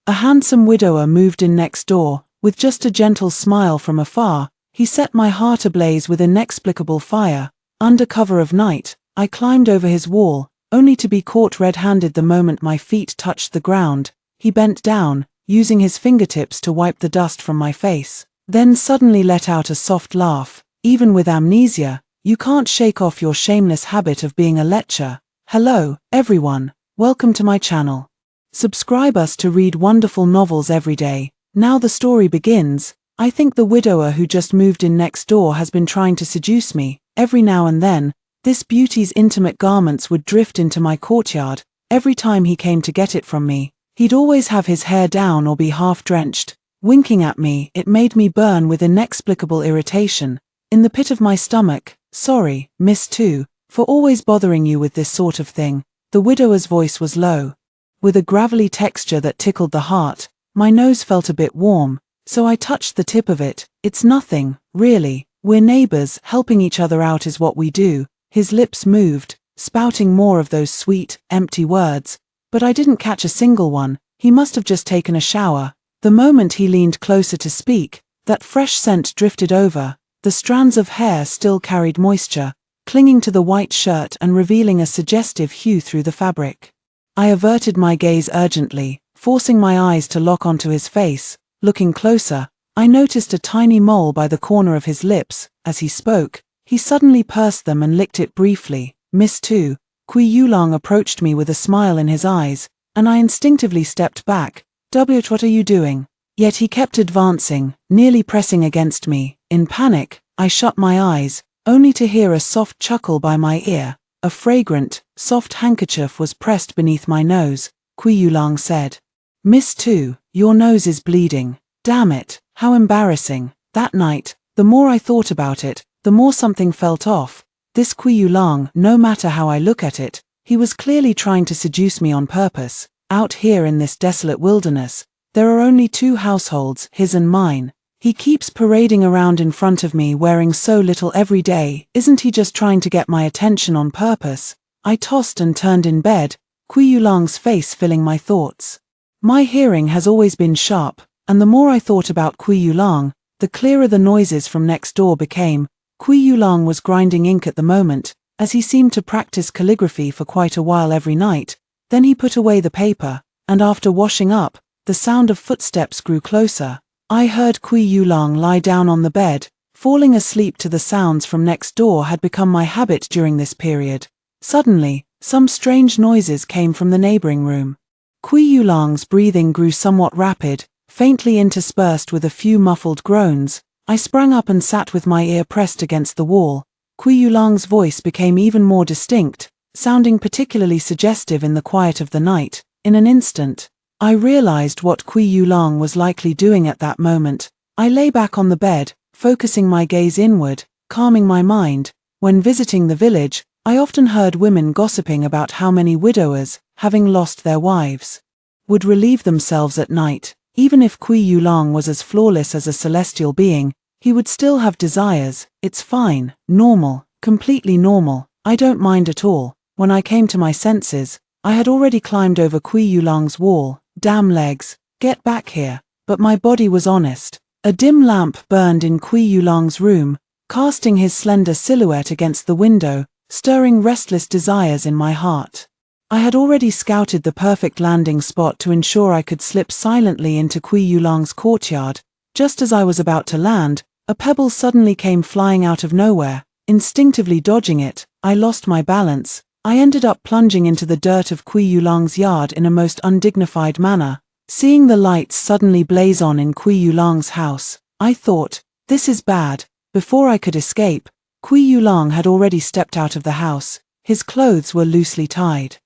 A handsome widower moved in next door, with just a gentle smile from afar. He set my heart ablaze with inexplicable fire. Under cover of night, I climbed over his wall, only to be caught red-handed the moment my feet touched the ground. He bent down, using his fingertips to wipe the dust from my face, then suddenly let out a soft laugh. Even with amnesia, you can't shake off your shameless habit of being a lecher. Hello, everyone. Welcome to my channel. Subscribe us to read wonderful novels every day. Now the story begins. I think the widower who just moved in next door has been trying to seduce me. Every now and then, this beauty's intimate garments would drift into my courtyard. Every time he came to get it from me, he'd always have his hair down or be half-drenched. Winking at me, it made me burn with inexplicable irritation. In the pit of my stomach, sorry, Miss Two, for always bothering you with this sort of thing. The widower's voice was low, with a gravelly texture that tickled the heart. My nose felt a bit warm, so I touched the tip of it. It's nothing, really. We're neighbors, helping each other out is what we do. His lips moved, spouting more of those sweet, empty words, but I didn't catch a single one. He must have just taken a shower. The moment he leaned closer to speak, that fresh scent drifted over. The strands of hair still carried moisture, clinging to the white shirt and revealing a suggestive hue through the fabric. I averted my gaze urgently, forcing my eyes to lock onto his face. Looking closer, I noticed a tiny mole by the corner of his lips. As he spoke, he suddenly pursed them and licked it briefly. Miss Tu, Kui Yulong approached me with a smile in his eyes, and I instinctively stepped back. What are you doing? Yet he kept advancing, nearly pressing against me. In panic, I shut my eyes, only to hear a soft chuckle by my ear. A fragrant, soft handkerchief was pressed beneath my nose. Kui Yulong said, Miss Tu, your nose is bleeding. Damn it, how embarrassing. That night, the more I thought about it, the more something felt off. This Kui Yulong, no matter how I look at it, he was clearly trying to seduce me on purpose. Out here in this desolate wilderness, there are only two households, his and mine. He keeps parading around in front of me wearing so little every day. Isn't he just trying to get my attention on purpose? I tossed and turned in bed, Kui Yulong's face filling my thoughts. My hearing has always been sharp, and the more I thought about Kui Yulong, the clearer the noises from next door became. Kui Yulong was grinding ink at the moment, as he seemed to practice calligraphy for quite a while every night. Then he put away the paper, and after washing up, the sound of footsteps grew closer. I heard Kui Yulong lie down on the bed. Falling asleep to the sounds from next door had become my habit during this period. Suddenly, some strange noises came from the neighboring room. Kui Yulong's breathing grew somewhat rapid, faintly interspersed with a few muffled groans. I sprang up and sat with my ear pressed against the wall. Kui Yulong's voice became even more distinct, sounding particularly suggestive in the quiet of the night. In an instant, I realized what Kui Yulong was likely doing at that moment. I lay back on the bed, focusing my gaze inward, calming my mind. When visiting the village, I often heard women gossiping about how many widowers, having lost their wives, would relieve themselves at night. Even if Kui Yulong was as flawless as a celestial being, he would still have desires. It's fine, normal, completely normal. I don't mind at all. When I came to my senses, I had already climbed over Kui Yulong's wall. Damn legs, get back here. But my body was honest. A dim lamp burned in Kui Yulong's room, casting his slender silhouette against the window, stirring restless desires in my heart. I had already scouted the perfect landing spot to ensure I could slip silently into Kui Yulong's courtyard. Just as I was about to land, a pebble suddenly came flying out of nowhere. Instinctively dodging it, I lost my balance. I ended up plunging into the dirt of Kui Yulong's yard in a most undignified manner. Seeing the lights suddenly blaze on in Kui Yulong's house, I thought, this is bad. Before I could escape, Kui Yulong had already stepped out of the house. His clothes were loosely tied,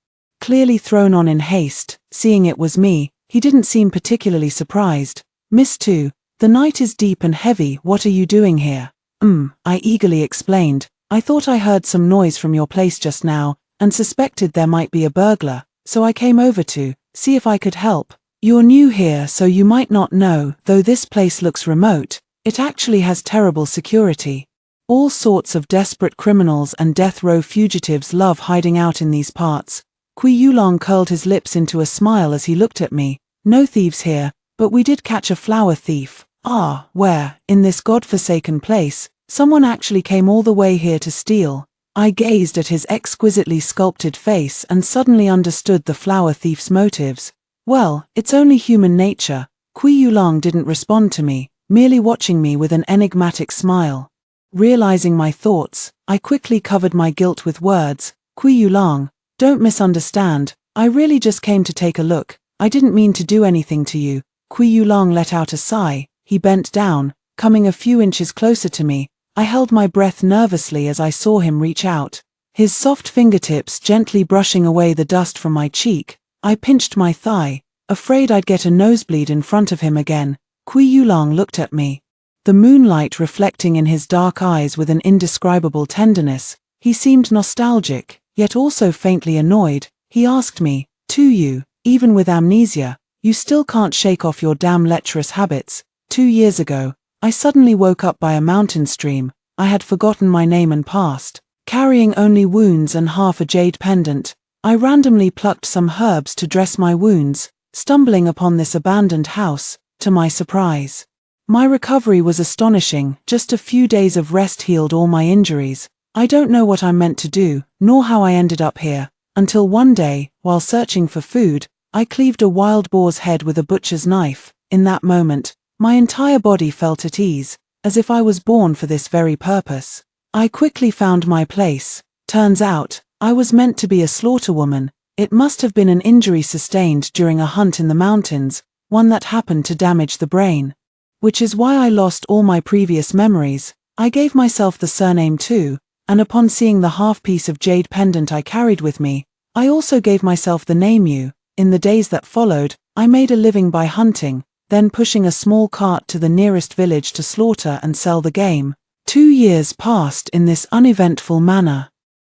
clearly thrown on in haste. Seeing it was me, he didn't seem particularly surprised. Miss Tu, the night is deep and heavy. What are you doing here? I eagerly explained. I thought I heard some noise from your place just now, and suspected there might be a burglar, so I came over to see if I could help. You're new here, so you might not know, though this place looks remote, it actually has terrible security. All sorts of desperate criminals and death row fugitives love hiding out in these parts. Kui Yulong curled his lips into a smile as he looked at me. No thieves here, but we did catch a flower thief. Ah, where, in this god-forsaken place, someone actually came all the way here to steal. I gazed at his exquisitely sculpted face and suddenly understood the flower thief's motives. Well, it's only human nature. Kui Yulong didn't respond to me, merely watching me with an enigmatic smile. Realizing my thoughts, I quickly covered my guilt with words. Kui Yulong, don't misunderstand, I really just came to take a look. I didn't mean to do anything to you. Kui Yulong let out a sigh. He bent down, coming a few inches closer to me. I held my breath nervously as I saw him reach out, his soft fingertips gently brushing away the dust from my cheek. I pinched my thigh, afraid I'd get a nosebleed in front of him again. Kui Yulong looked at me, the moonlight reflecting in his dark eyes with an indescribable tenderness. He seemed nostalgic, yet also faintly annoyed. He asked me, you, even with amnesia, you still can't shake off your damn lecherous habits. 2 years ago, I suddenly woke up by a mountain stream. I had forgotten my name and past. Carrying only wounds and half a jade pendant, I randomly plucked some herbs to dress my wounds, stumbling upon this abandoned house, to my surprise. My recovery was astonishing. Just a few days of rest healed all my injuries. I don't know what I'm meant to do, nor how I ended up here, until one day, while searching for food, I cleaved a wild boar's head with a butcher's knife. In that moment, my entire body felt at ease, as if I was born for this very purpose. I quickly found my place. Turns out, I was meant to be a slaughterwoman. It must have been an injury sustained during a hunt in the mountains, one that happened to damage the brain. Which is why I lost all my previous memories. I gave myself the surname too, and upon seeing the half-piece of jade pendant I carried with me, I also gave myself the name Yu. In the days that followed, I made a living by hunting, then pushing a small cart to the nearest village to slaughter and sell the game. 2 years passed in this uneventful manner.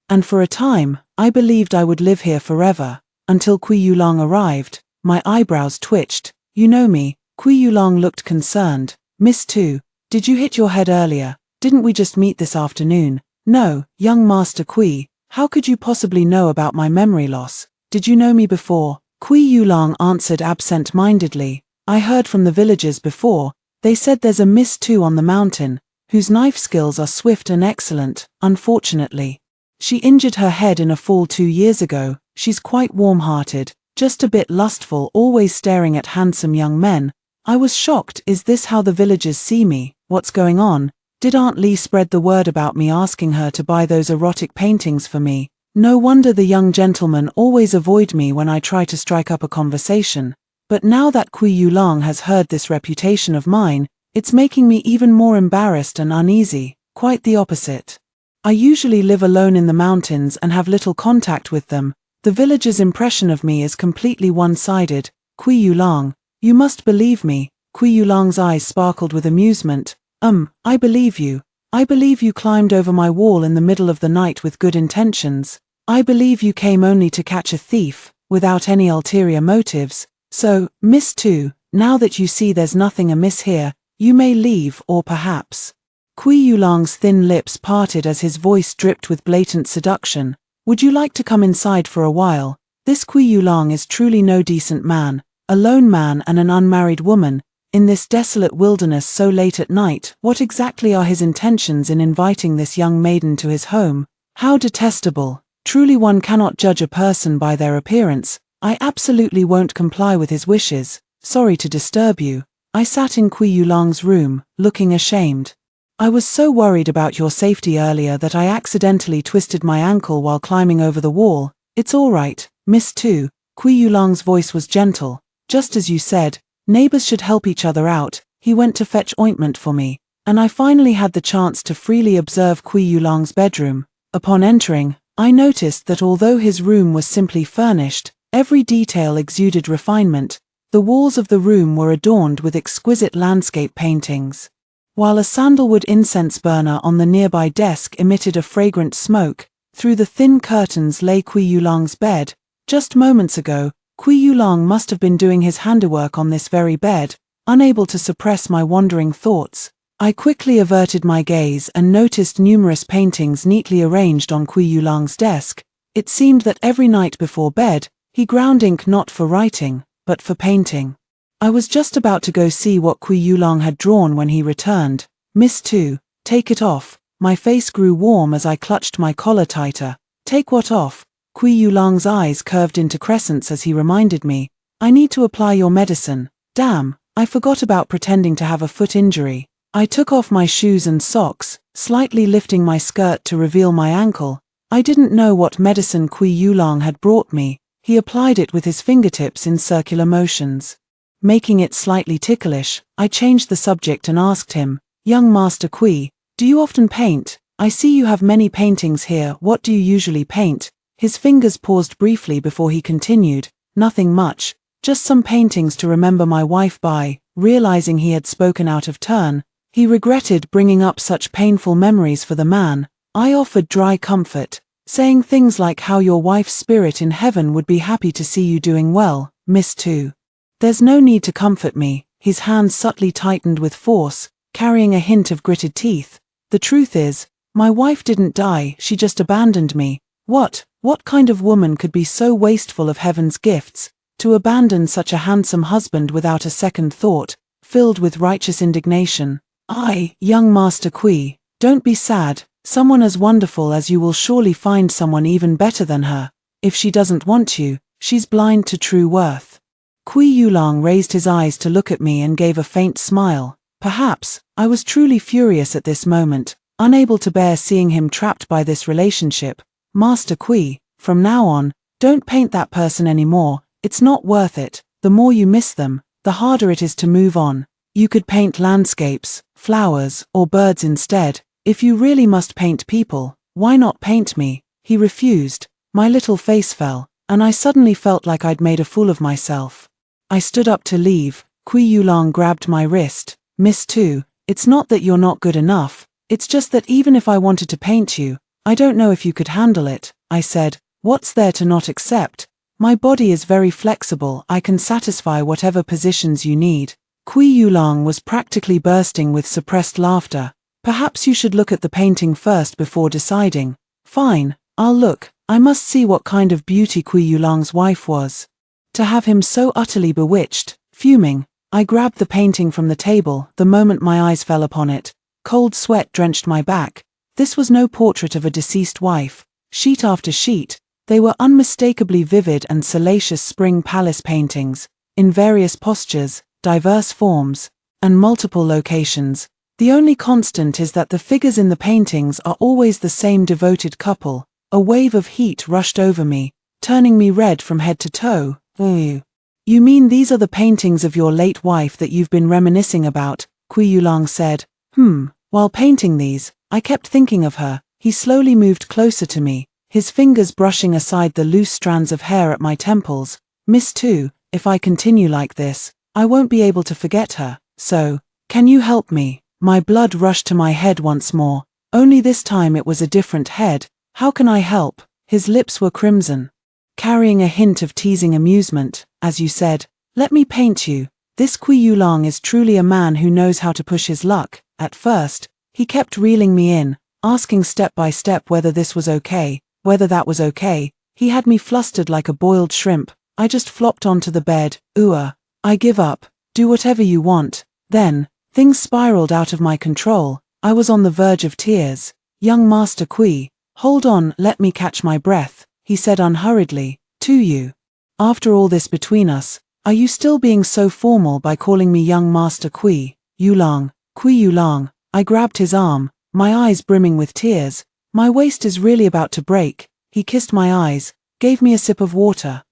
And for a time, I believed I would live here forever, until Kui Yulong arrived. My eyebrows twitched. You know me. Kui Yulong looked concerned. Miss Tu, did you hit your head earlier? Didn't we just meet this afternoon? No, young Master Kui, how could you possibly know about my memory loss? Did you know me before? Kui Yulong answered absent-mindedly. I heard from the villagers before. They said there's a Miss Tu on the mountain, whose knife skills are swift and excellent. Unfortunately, she injured her head in a fall 2 years ago. She's quite warm-hearted, just a bit lustful, always staring at handsome young men. I was shocked. Is this how the villagers see me? What's going on? Did Aunt Lee spread the word about me asking her to buy those erotic paintings for me? No wonder the young gentlemen always avoid me when I try to strike up a conversation. But now that Kui Yulong has heard this reputation of mine, it's making me even more embarrassed and uneasy. Quite the opposite. I usually live alone in the mountains and have little contact with them. The villagers' impression of me is completely one-sided. Kui Yulong, you must believe me. Kui Yulong's eyes sparkled with amusement. I believe you. I believe you climbed over my wall in the middle of the night with good intentions. I believe you came only to catch a thief, without any ulterior motives. So, Miss Tu, now that you see there's nothing amiss here, you may leave, or perhaps. Kui Yulong's thin lips parted as his voice dripped with blatant seduction. Would you like to come inside for a while? This Kui Yulong is truly no decent man, a lone man and an unmarried woman, in this desolate wilderness so late at night. What exactly are his intentions in inviting this young maiden to his home? How detestable. Truly one cannot judge a person by their appearance. I absolutely won't comply with his wishes. Sorry to disturb you. I sat in Kui Yulong's room, looking ashamed. I was so worried about your safety earlier that I accidentally twisted my ankle while climbing over the wall. It's all right, Miss Tu. Kui Yulong's voice was gentle. Just as you said, neighbors should help each other out. He went to fetch ointment for me, and I finally had the chance to freely observe Kui Yulong's bedroom. Upon entering, I noticed that although his room was simply furnished, every detail exuded refinement. The walls of the room were adorned with exquisite landscape paintings, while a sandalwood incense burner on the nearby desk emitted a fragrant smoke. Through the thin curtains lay Kui Yulong's bed. Just moments ago, Kui Yulong must have been doing his handiwork on this very bed. Unable to suppress my wandering thoughts, I quickly averted my gaze and noticed numerous paintings neatly arranged on Kui Yulong's desk. It seemed that every night before bed, he ground ink not for writing, but for painting. I was just about to go see what Kui Yulang had drawn when he returned. Miss Tu, take it off. My face grew warm as I clutched my collar tighter. Take what off? Kui Yulang's eyes curved into crescents as he reminded me. I need to apply your medicine. Damn, I forgot about pretending to have a foot injury. I took off my shoes and socks, slightly lifting my skirt to reveal my ankle. I didn't know what medicine Kui Yulang had brought me. He applied it with his fingertips in circular motions. Making it slightly ticklish, I changed the subject and asked him, Young Master Kui, do you often paint? I see you have many paintings here. What do you usually paint? His fingers paused briefly before he continued, Nothing much, just some paintings to remember my wife by. Realizing he had spoken out of turn, he regretted bringing up such painful memories for the man. I offered dry comfort, saying things like how your wife's spirit in heaven would be happy to see you doing well, Miss Tu. There's no need to comfort me. His hands subtly tightened with force, carrying a hint of gritted teeth. The truth is, my wife didn't die, she just abandoned me. What kind of woman could be so wasteful of heaven's gifts, to abandon such a handsome husband without a second thought, filled with righteous indignation? Young Master Kui, don't be sad. Someone as wonderful as you will surely find someone even better than her. If she doesn't want you, she's blind to true worth. Kui Yulang raised his eyes to look at me and gave a faint smile. Perhaps, I was truly furious at this moment, unable to bear seeing him trapped by this relationship. Master Kui, from now on, don't paint that person anymore. It's not worth it. The more you miss them, the harder it is to move on. You could paint landscapes, flowers, or birds instead. If you really must paint people, why not paint me? He refused. My little face fell, and I suddenly felt like I'd made a fool of myself. I stood up to leave. Kui Yulang grabbed my wrist. Miss Tu, it's not that you're not good enough, it's just that even if I wanted to paint you, I don't know if you could handle it, I said. What's there to not accept? My body is very flexible, I can satisfy whatever positions you need. Kui Yulang was practically bursting with suppressed laughter. Perhaps you should look at the painting first before deciding. Fine, I'll look. I must see what kind of beauty Kui Yulang's wife was. To have him so utterly bewitched, fuming, I grabbed the painting from the table the moment my eyes fell upon it. Cold sweat drenched my back. This was no portrait of a deceased wife. Sheet after sheet, they were unmistakably vivid and salacious spring palace paintings, in various postures, diverse forms, and multiple locations. The only constant is that the figures in the paintings are always the same devoted couple. A wave of heat rushed over me, turning me red from head to toe. You mean these are the paintings of your late wife that you've been reminiscing about? Kui Yulang said. While painting these, I kept thinking of her. He slowly moved closer to me, his fingers brushing aside the loose strands of hair at my temples. Miss Tu, if I continue like this, I won't be able to forget her. So, can you help me? My blood rushed to my head once more. Only this time it was a different head. How can I help? His lips were crimson, carrying a hint of teasing amusement. As you said, let me paint you. This Kui Yulang is truly a man who knows how to push his luck. At first, he kept reeling me in, asking step by step whether this was okay, whether that was okay. He had me flustered like a boiled shrimp. I just flopped onto the bed. I give up. Do whatever you want. Then, things spiraled out of my control. I was on the verge of tears. Young Master Kui, hold on, let me catch my breath, he said unhurriedly. To you. After all this between us, are you still being so formal by calling me Young Master Kui? Yulang, Kui Yulang. I grabbed his arm, my eyes brimming with tears. My waist is really about to break. He kissed my eyes, gave me a sip of water,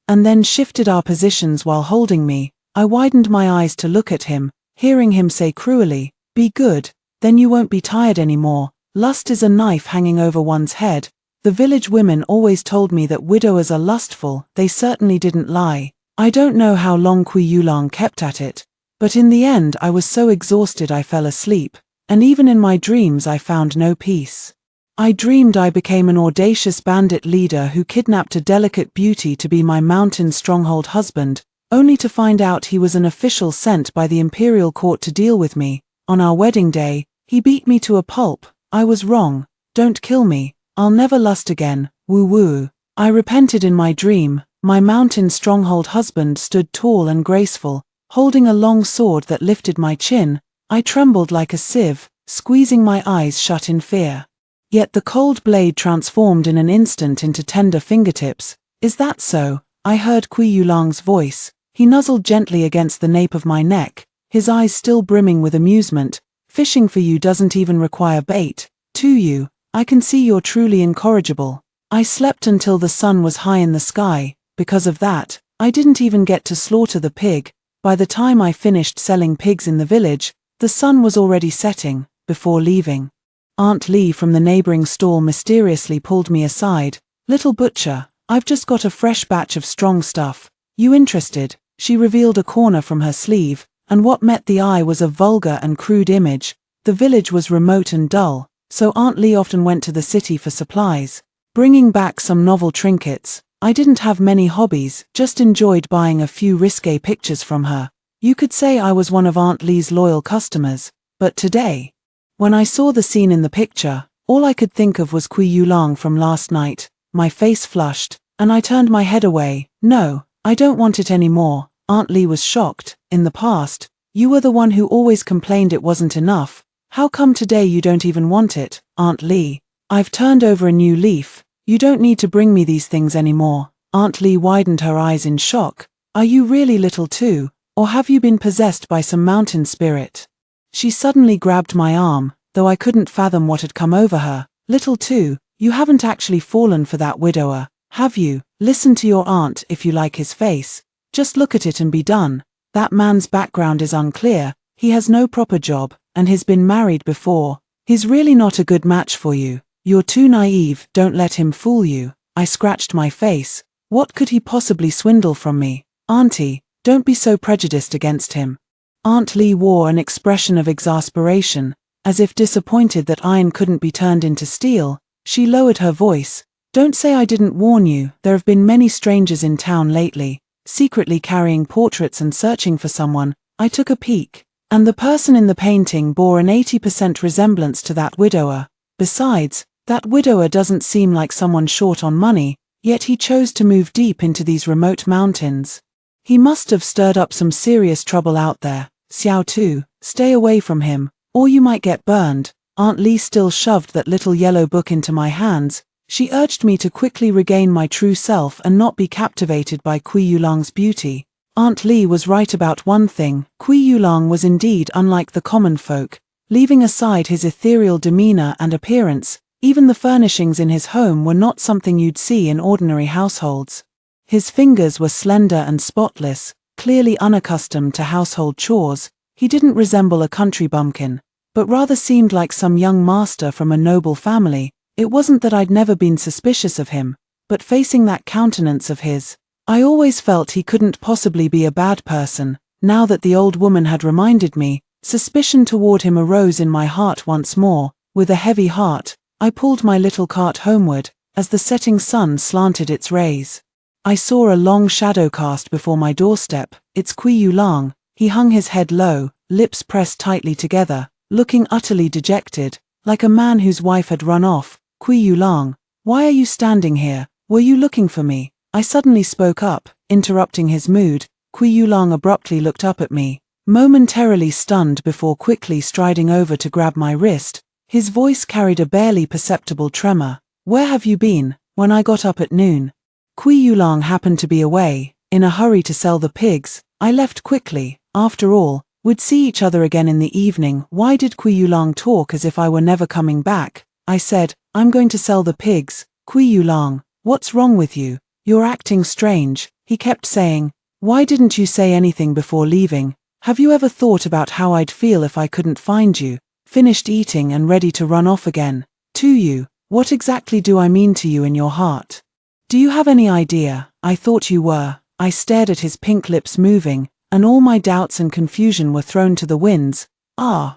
and then shifted our positions while holding me. I widened my eyes to look at him, hearing him say cruelly, be good, then you won't be tired anymore. Lust is a knife hanging over one's head. The village women always told me that widowers are lustful. They certainly didn't lie. I don't know how long Kui Yulang kept at it, but in the end I was so exhausted I fell asleep, and even in my dreams I found no peace. I dreamed I became an audacious bandit leader who kidnapped a delicate beauty to be my mountain stronghold husband, only to find out he was an official sent by the imperial court to deal with me. On our wedding day, he beat me to a pulp. I was wrong. Don't kill me. I'll never lust again. Woo woo. I repented in my dream. My mountain stronghold husband stood tall and graceful, holding a long sword that lifted my chin. I trembled like a sieve, squeezing my eyes shut in fear. Yet the cold blade transformed in an instant into tender fingertips. "Is that so?" I heard Kui Yulang's voice. He nuzzled gently against the nape of my neck, his eyes still brimming with amusement. "Fishing for you doesn't even require bait. To you, I can see you're truly incorrigible." I slept until the sun was high in the sky. Because of that, I didn't even get to slaughter the pig. By the time I finished selling pigs in the village, the sun was already setting. Before leaving, Aunt Lee from the neighboring stall mysteriously pulled me aside. "Little butcher, I've just got a fresh batch of strong stuff. You interested?" She revealed a corner from her sleeve, and what met the eye was a vulgar and crude image. The village was remote and dull, so Aunt Lee often went to the city for supplies, bringing back some novel trinkets. I didn't have many hobbies, just enjoyed buying a few risque pictures from her. You could say I was one of Aunt Lee's loyal customers. But today, when I saw the scene in the picture, all I could think of was Kui Yulang from last night. My face flushed, and I turned my head away. "No, I don't want it anymore." Aunt Lee was shocked. "In the past, you were the one who always complained it wasn't enough. How come today you don't even want it?" "Aunt Lee, I've turned over a new leaf. You don't need to bring me these things anymore." Aunt Lee widened her eyes in shock. "Are you really little too, or have you been possessed by some mountain spirit?" She suddenly grabbed my arm, though I couldn't fathom what had come over her. "Little too, you haven't actually fallen for that widower, have you? Listen to your aunt if you like his face. Just look at it and be done. That man's background is unclear, he has no proper job, and he's been married before. He's really not a good match for you. You're too naive, don't let him fool you." I scratched my face. What could he possibly swindle from me? "Auntie, don't be so prejudiced against him." Aunt Lee wore an expression of exasperation, as if disappointed that iron couldn't be turned into steel. She lowered her voice. "Don't say I didn't warn you. There have been many strangers in town lately, secretly carrying portraits and searching for someone." I took a peek, and the person in the painting bore an 80% resemblance to that widower. Besides, that widower doesn't seem like someone short on money, yet he chose to move deep into these remote mountains. He must have stirred up some serious trouble out there. "Xiao Tu, stay away from him, or you might get burned." Aunt Lee still shoved that little yellow book into my hands. She urged me to quickly regain my true self and not be captivated by Kui Yulang's beauty. Aunt Lee was right about one thing. Kui Yulang was indeed unlike the common folk. Leaving aside his ethereal demeanor and appearance, even the furnishings in his home were not something you'd see in ordinary households. His fingers were slender and spotless, clearly unaccustomed to household chores. He didn't resemble a country bumpkin, but rather seemed like some young master from a noble family. It wasn't that I'd never been suspicious of him, but facing that countenance of his, I always felt he couldn't possibly be a bad person. Now that the old woman had reminded me, suspicion toward him arose in my heart once more. With a heavy heart, I pulled my little cart homeward, as the setting sun slanted its rays. I saw a long shadow cast before my doorstep. "It's Kui Yulang." He hung his head low, lips pressed tightly together, looking utterly dejected, like a man whose wife had run off. "Kui Yulang, why are you standing here? Were you looking for me?" I suddenly spoke up, interrupting his mood. Kui Yulang abruptly looked up at me, momentarily stunned before quickly striding over to grab my wrist. His voice carried a barely perceptible tremor. "Where have you been?" "When I got up at noon, Kui Yulang happened to be away, in a hurry to sell the pigs. I left quickly. After all, we'd see each other again in the evening." Why did Kui Yulang talk as if I were never coming back? I said, "I'm going to sell the pigs." "Kui Yulang, what's wrong with you? You're acting strange." He kept saying, "Why didn't you say anything before leaving? Have you ever thought about how I'd feel if I couldn't find you?" Finished eating and ready to run off again. "To you, what exactly do I mean to you in your heart? Do you have any idea?" "I thought you were." I stared at his pink lips moving, and all my doubts and confusion were thrown to the winds.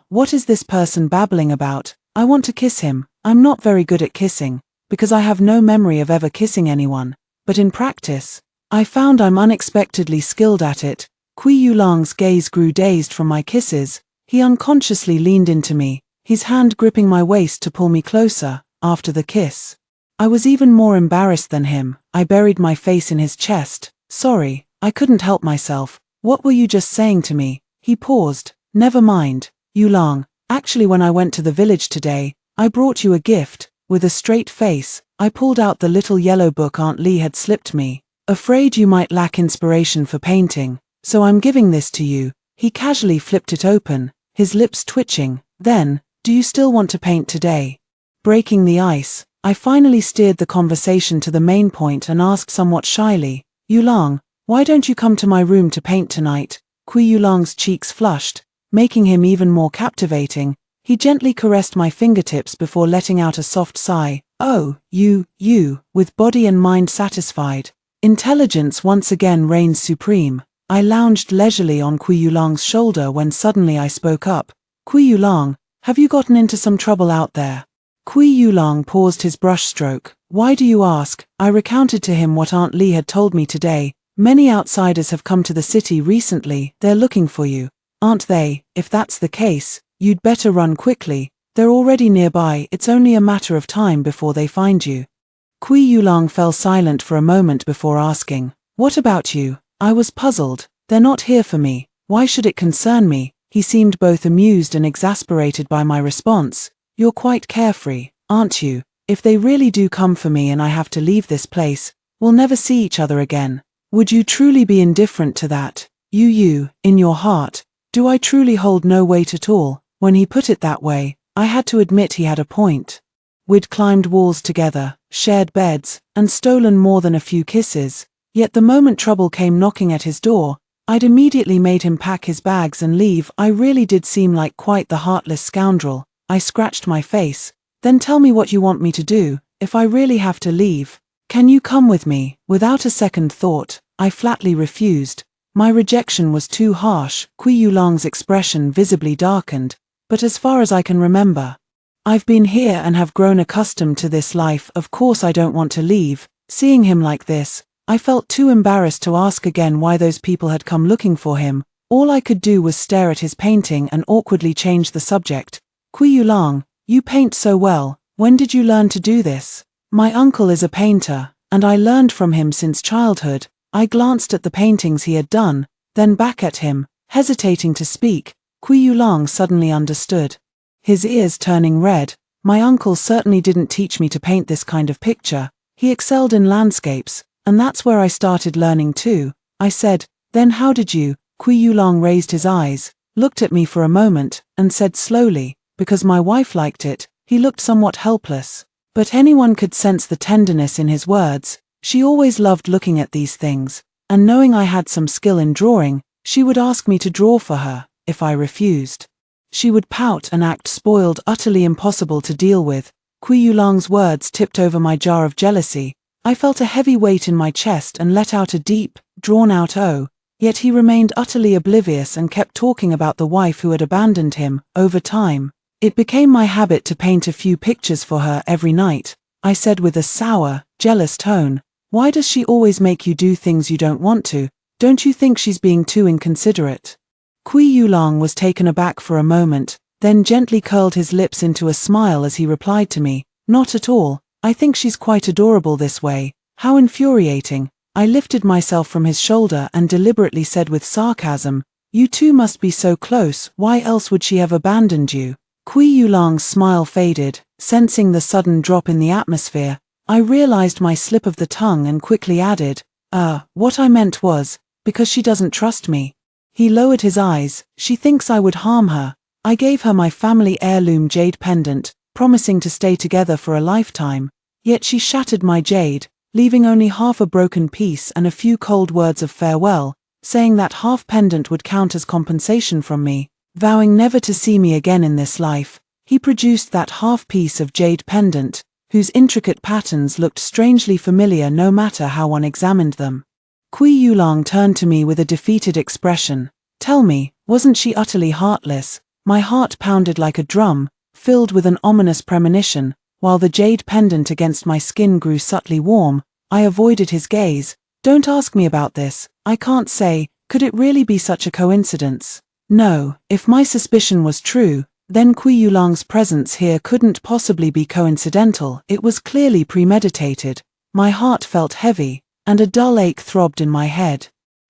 What is this person babbling about? I want to kiss him. I'm not very good at kissing, because I have no memory of ever kissing anyone. But in practice, I found I'm unexpectedly skilled at it. Kui Yulang's gaze grew dazed from my kisses. He unconsciously leaned into me, his hand gripping my waist to pull me closer. After the kiss, I was even more embarrassed than him. I buried my face in his chest. "Sorry, I couldn't help myself. What were you just saying to me? He paused. Never mind, Yulang. Actually, when I went to the village today, I brought you a gift. With a straight face, I pulled out the little yellow book Aunt Lee had slipped me. Afraid you might lack inspiration for painting, so I'm giving this to you. He casually flipped it open, his lips twitching. Then, do you still want to paint today? Breaking the ice, I finally steered the conversation to the main point and asked somewhat shyly, Yulang, why don't you come to my room to paint tonight? Kui Yulang's cheeks flushed, making him even more captivating. He gently caressed my fingertips before letting out a soft sigh. Oh, you, with body and mind satisfied. Intelligence once again reigns supreme. I lounged leisurely on Kui Yulang's shoulder when suddenly I spoke up. Kui Yulang, have you gotten into some trouble out there? Kui Yulang paused his brushstroke. Why do you ask? I recounted to him what Aunt Lee had told me today. Many outsiders have come to the city recently. They're looking for you. Aren't they? If that's the case, you'd better run quickly. They're already nearby. It's only a matter of time before they find you. Kui Yulang fell silent for a moment before asking, what about you? I was puzzled. They're not here for me. Why should it concern me? He seemed both amused and exasperated by my response. You're quite carefree, aren't you? If they really do come for me and I have to leave this place, we'll never see each other again. Would you truly be indifferent to that? You, in your heart, do I truly hold no weight at all? When he put it that way, I had to admit he had a point. We'd climbed walls together, shared beds, and stolen more than a few kisses, yet the moment trouble came knocking at his door, I'd immediately made him pack his bags and leave. I really did seem like quite the heartless scoundrel. I scratched my face. Then tell me what you want me to do. If I really have to leave, can you come with me? Without a second thought, I flatly refused. My rejection was too harsh. Kui Yulang's expression visibly darkened. But as far as I can remember, I've been here and have grown accustomed to this life. Of course I don't want to leave. Seeing him like this, I felt too embarrassed to ask again why those people had come looking for him. All I could do was stare at his painting and awkwardly change the subject. Kui Yulang, you paint so well. When did you learn to do this? My uncle is a painter, and I learned from him since childhood. I glanced at the paintings he had done, then back at him, hesitating to speak. Kui Yulang suddenly understood. His ears turning red. My uncle certainly didn't teach me to paint this kind of picture. He excelled in landscapes, and that's where I started learning too. I said, then how did you? Kui Yulang raised his eyes, looked at me for a moment, and said slowly, because my wife liked it. He looked somewhat helpless, but anyone could sense the tenderness in his words. She always loved looking at these things, and knowing I had some skill in drawing, she would ask me to draw for her. If I refused, she would pout and act spoiled, utterly impossible to deal with. Kui Yulang's words tipped over my jar of jealousy. I felt a heavy weight in my chest and let out a deep, drawn-out "oh," yet he remained utterly oblivious and kept talking about the wife who had abandoned him. Over time, it became my habit to paint a few pictures for her every night. I said with a sour, jealous tone, why does she always make you do things you don't want to? Don't you think she's being too inconsiderate? Kui Yulang was taken aback for a moment, then gently curled his lips into a smile as he replied to me, not at all. I think she's quite adorable this way. How infuriating. I lifted myself from his shoulder and deliberately said with sarcasm, you two must be so close, why else would she have abandoned you? Kui Yulang's smile faded. Sensing the sudden drop in the atmosphere, I realized my slip of the tongue and quickly added, what I meant was, because she doesn't trust me. He lowered his eyes. She thinks I would harm her. I gave her my family heirloom jade pendant, promising to stay together for a lifetime, yet she shattered my jade, leaving only half a broken piece and a few cold words of farewell, saying that half pendant would count as compensation from me. Vowing never to see me again in this life, he produced that half piece of jade pendant, whose intricate patterns looked strangely familiar no matter how one examined them. Kui Yulang turned to me with a defeated expression. Tell me, wasn't she utterly heartless? My heart pounded like a drum, filled with an ominous premonition. While the jade pendant against my skin grew subtly warm, I avoided his gaze. Don't ask me about this. I can't say. Could it really be such a coincidence? No, if my suspicion was true, then Kui Yulang's presence here couldn't possibly be coincidental. It was clearly premeditated. My heart felt heavy, and a dull ache throbbed in my head.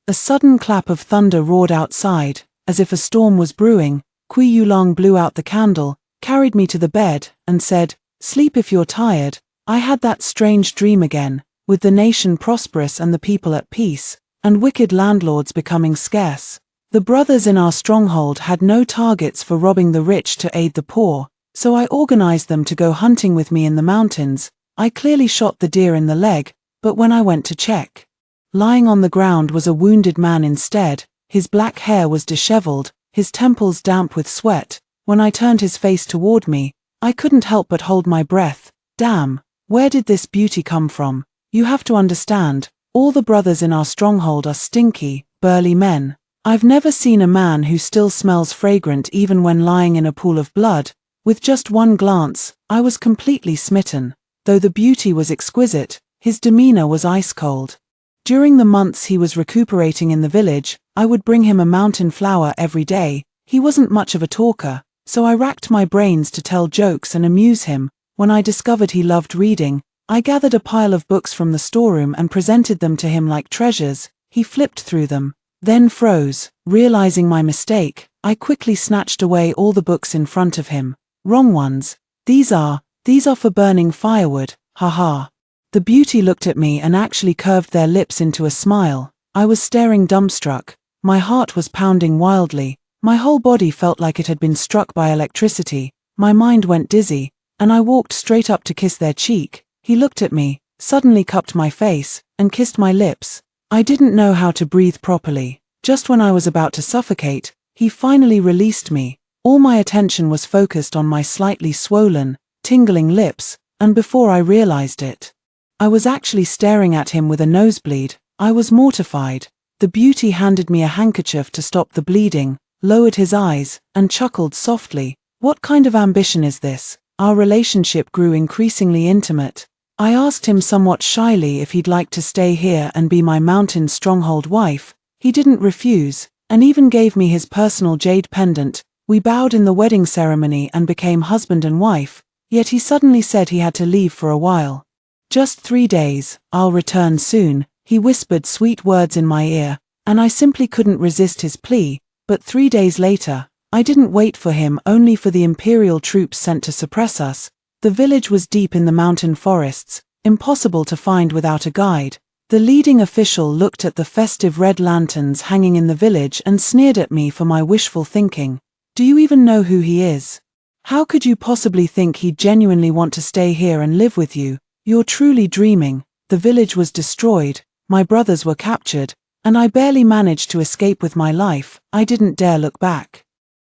A sudden clap of thunder roared outside, as if a storm was brewing. Kui Yulong blew out the candle, carried me to the bed, and said, "Sleep if you're tired." I had that strange dream again, with the nation prosperous and the people at peace, and wicked landlords becoming scarce. The brothers in our stronghold had no targets for robbing the rich to aid the poor, so I organized them to go hunting with me in the mountains. I clearly shot the deer in the leg, but when I went to check, lying on the ground was a wounded man instead. His black hair was disheveled, his temples damp with sweat. When I turned his face toward me, I couldn't help but hold my breath. Damn, where did this beauty come from? You have to understand, all the brothers in our stronghold are stinky, burly men. I've never seen a man who still smells fragrant even when lying in a pool of blood. With just one glance, I was completely smitten. Though the beauty was exquisite, his demeanor was ice-cold. During the months he was recuperating in the village, I would bring him a mountain flower every day. He wasn't much of a talker, so I racked my brains to tell jokes and amuse him. When I discovered he loved reading, I gathered a pile of books from the storeroom and presented them to him like treasures. He flipped through them, then froze. Realizing my mistake, I quickly snatched away all the books in front of him. Wrong ones. These are for burning firewood, haha. The beauty looked at me and actually curved their lips into a smile. I was staring dumbstruck. My heart was pounding wildly. My whole body felt like it had been struck by electricity. My mind went dizzy, and I walked straight up to kiss their cheek. He looked at me, suddenly cupped my face, and kissed my lips. I didn't know how to breathe properly. Just when I was about to suffocate, he finally released me. All my attention was focused on my slightly swollen, tingling lips, and before I realized it, I was actually staring at him with a nosebleed. I was mortified. The beauty handed me a handkerchief to stop the bleeding, lowered his eyes, and chuckled softly. What kind of ambition is this? Our relationship grew increasingly intimate. I asked him somewhat shyly if he'd like to stay here and be my mountain stronghold wife. He didn't refuse, and even gave me his personal jade pendant. We bowed in the wedding ceremony and became husband and wife, yet he suddenly said he had to leave for a while. "Just 3 days, I'll return soon," he whispered sweet words in my ear, and I simply couldn't resist his plea. But 3 days later, I didn't wait for him, only for the imperial troops sent to suppress us. The village was deep in the mountain forests, impossible to find without a guide. The leading official looked at the festive red lanterns hanging in the village and sneered at me for my wishful thinking. "Do you even know who he is? How could you possibly think he'd genuinely want to stay here and live with you? You're truly dreaming." The village was destroyed, my brothers were captured, and I barely managed to escape with my life. I didn't dare look back,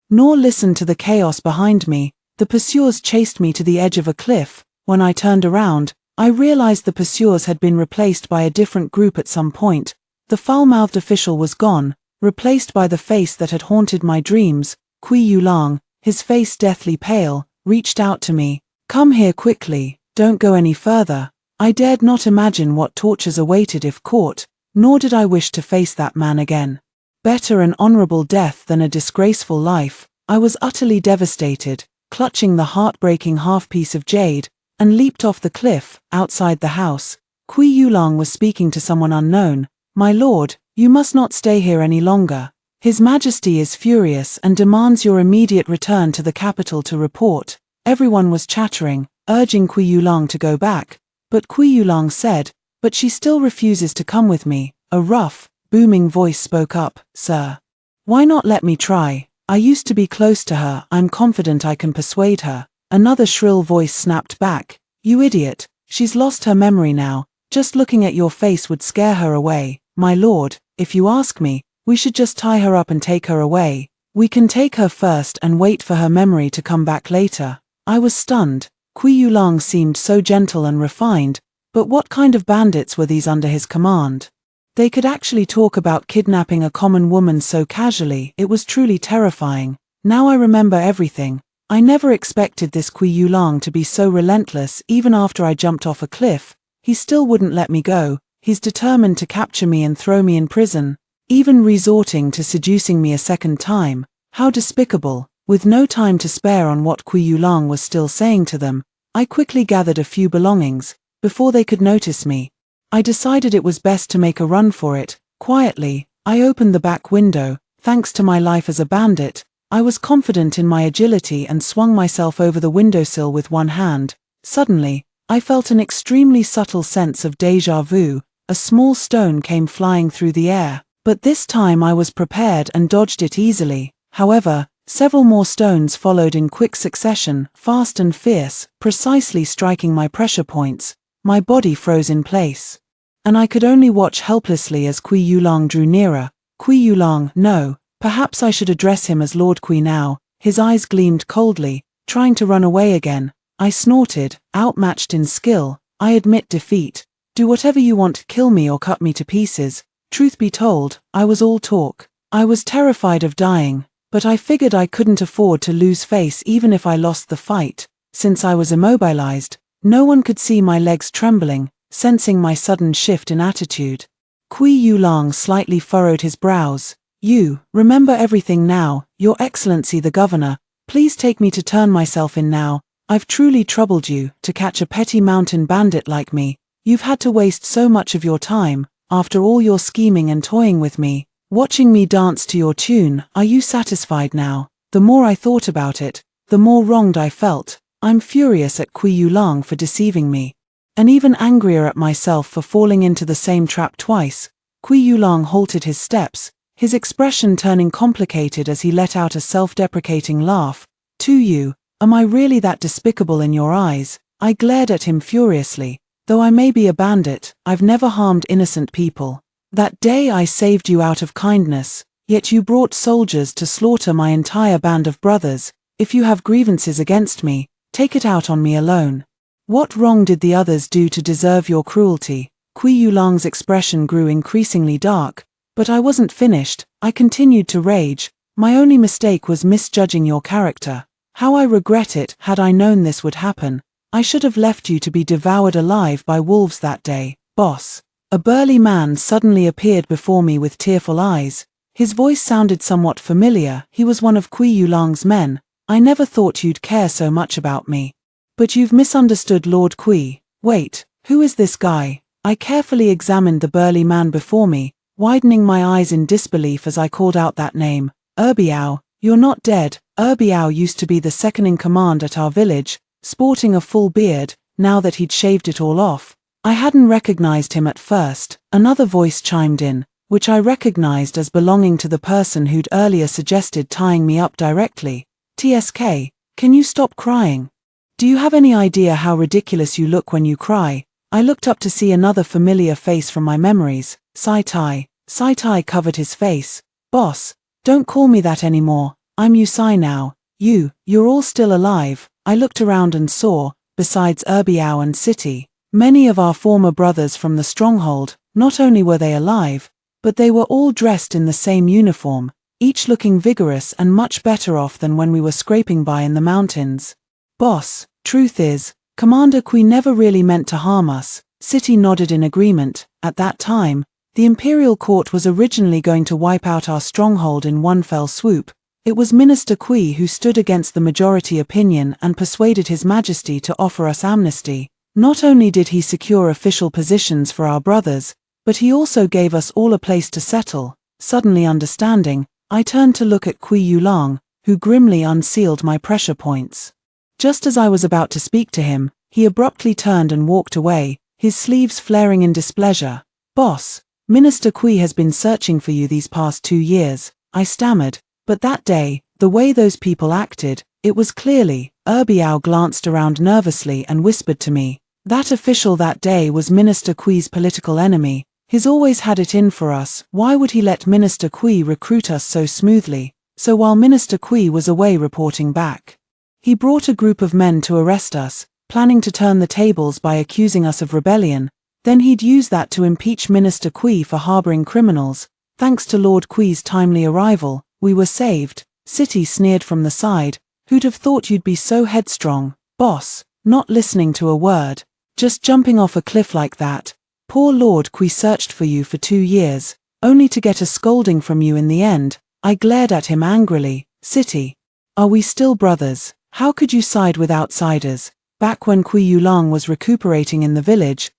nor listen to the chaos behind me. The pursuers chased me to the edge of a cliff. When I turned around, I realized the pursuers had been replaced by a different group at some point. The foul-mouthed official was gone, replaced by the face that had haunted my dreams. Kui Yulong, his face deathly pale, reached out to me. "Come here quickly, don't go any further." I dared not imagine what tortures awaited if caught, nor did I wish to face that man again. Better an honorable death than a disgraceful life. I was utterly devastated, clutching the heartbreaking half-piece of jade, and leaped off the cliff. Outside the house, Kui Yulong was speaking to someone unknown. "My lord, you must not stay here any longer. His Majesty is furious and demands your immediate return to the capital to report." Everyone was chattering, urging Kui Yulong to go back, but Kui Yulong said, "But she still refuses to come with me." A rough, booming voice spoke up. "Sir, why not let me try? I used to be close to her. I'm confident I can persuade her." Another shrill voice snapped back. "You idiot, she's lost her memory now. Just looking at your face would scare her away." "My lord, if you ask me, we should just tie her up and take her away. We can take her first and wait for her memory to come back later." I was stunned. Kui Yulong seemed so gentle and refined, but what kind of bandits were these under his command? They could actually talk about kidnapping a common woman so casually. It was truly terrifying. Now I remember everything. I never expected this Kui Yulong to be so relentless. Even after I jumped off a cliff, he still wouldn't let me go. He's determined to capture me and throw me in prison, even resorting to seducing me a second time. How despicable. With no time to spare on what Kui Yulong was still saying to them, I quickly gathered a few belongings. Before they could notice me, I decided it was best to make a run for it. Quietly, I opened the back window. Thanks to my life as a bandit, I was confident in my agility and swung myself over the windowsill with one hand. Suddenly, I felt an extremely subtle sense of déjà vu. A small stone came flying through the air, but this time I was prepared and dodged it easily. However, several more stones followed in quick succession, fast and fierce, precisely striking my pressure points. My body froze in place, and I could only watch helplessly as Kui Yulong drew nearer. Kui Yulong, no, perhaps I should address him as Lord Kui now. His eyes gleamed coldly, trying to run away again. I snorted, outmatched in skill. I admit defeat. Do whatever you want, kill me or cut me to pieces. Truth be told, I was all talk. I was terrified of dying, but I figured I couldn't afford to lose face even if I lost the fight. Since I was immobilized, no one could see my legs trembling, sensing my sudden shift in attitude. Kui Yulong slightly furrowed his brows. You, remember everything now, Your Excellency the Governor. Please take me to turn myself in now. I've truly troubled you. To catch a petty mountain bandit like me, you've had to waste so much of your time. After all your scheming and toying with me, watching me dance to your tune, are you satisfied now? The more I thought about it, the more wronged I felt. I'm furious at Kui Yulong for deceiving me, and even angrier at myself for falling into the same trap twice. Kui Yulong halted his steps, his expression turning complicated as he let out a self-deprecating laugh. To you, am I really that despicable in your eyes? I glared at him furiously. Though I may be a bandit, I've never harmed innocent people. That day I saved you out of kindness, yet you brought soldiers to slaughter my entire band of brothers. If you have grievances against me, take it out on me alone. What wrong did the others do to deserve your cruelty? Kui Yulong's expression grew increasingly dark, but I wasn't finished. I continued to rage. My only mistake was misjudging your character. How I regret it. Had I known this would happen, I should have left you to be devoured alive by wolves that day. Boss. A burly man suddenly appeared before me with tearful eyes. His voice sounded somewhat familiar. He was one of Kui Yulong's men. I never thought you'd care so much about me. But you've misunderstood Lord Kui. Wait, who is this guy? I carefully examined the burly man before me, widening my eyes in disbelief as I called out that name. Erbiao, you're not dead. Erbiao used to be the second-in-command at our village, sporting a full beard. Now that he'd shaved it all off, I hadn't recognized him at first. Another voice chimed in, which I recognized as belonging to the person who'd earlier suggested tying me up directly. TSK, can you stop crying? Do you have any idea how ridiculous you look when you cry? I looked up to see another familiar face from my memories. Sai-Tai. Sai-Tai covered his face. Boss, don't call me that anymore. I'm Yusai now. You're all still alive. I looked around and saw, besides Erbiao and City, many of our former brothers from the stronghold. Not only were they alive, but they were all dressed in the same uniform, each looking vigorous and much better off than when we were scraping by in the mountains. Boss, truth is, Commander Kui never really meant to harm us. City nodded in agreement. At that time, the Imperial Court was originally going to wipe out our stronghold in one fell swoop. It was Minister Kui who stood against the majority opinion and persuaded His Majesty to offer us amnesty. Not only did he secure official positions for our brothers, but he also gave us all a place to settle. Suddenly understanding, I turned to look at Kui Yulong, who grimly unsealed my pressure points. Just as I was about to speak to him, he abruptly turned and walked away, his sleeves flaring in displeasure. Boss, Minister Kui has been searching for you these past 2 years, I stammered, but that day, the way those people acted, it was clearly. Erbiao glanced around nervously and whispered to me. That official that day was Minister Kui's political enemy. He's always had it in for us. Why would he let Minister Kui recruit us so smoothly? So while Minister Kui was away reporting back, he brought a group of men to arrest us, planning to turn the tables by accusing us of rebellion. Then he'd use that to impeach Minister Kui for harboring criminals. Thanks to Lord Kui's timely arrival, we were saved. City sneered from the side. Who'd have thought you'd be so headstrong, boss, not listening to a word, just jumping off a cliff like that. Poor Lord Kui searched for you for 2 years, only to get a scolding from you in the end. I glared at him angrily. City, are we still brothers? How could you side with outsiders? Back when Kui Yulong was recuperating in the village,